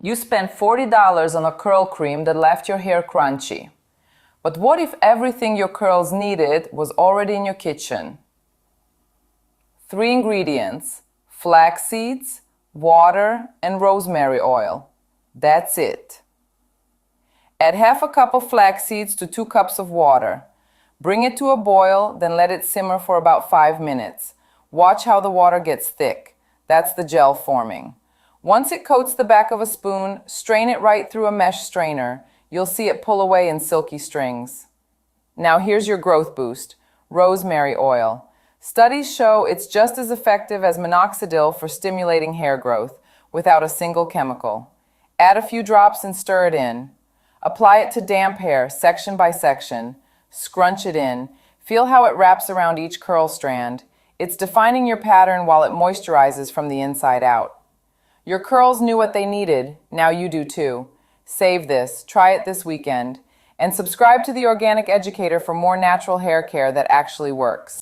You spent $40 on a curl cream that left your hair crunchy. But what if everything your curls needed was already in your kitchen? 3 ingredients: flax seeds, water, and rosemary oil. That's it. Add half a cup of flax seeds to 2 cups of water. Bring it to a boil, then let it simmer for about 5 minutes. Watch how the water gets thick. That's the gel forming. Once it coats the back of a spoon, strain it right through a mesh strainer. You'll see it pull away in silky strings. Now here's your growth boost: rosemary oil. Studies show it's just as effective as minoxidil for stimulating hair growth, without a single chemical. Add a few drops and stir it in. Apply it to damp hair, section by section. Scrunch it in. Feel how it wraps around each curl strand. It's defining your pattern while it moisturizes from the inside out. Your curls knew what they needed. Now you do too. Save this, try it this weekend, and subscribe to The Organic Educator for more natural hair care that actually works.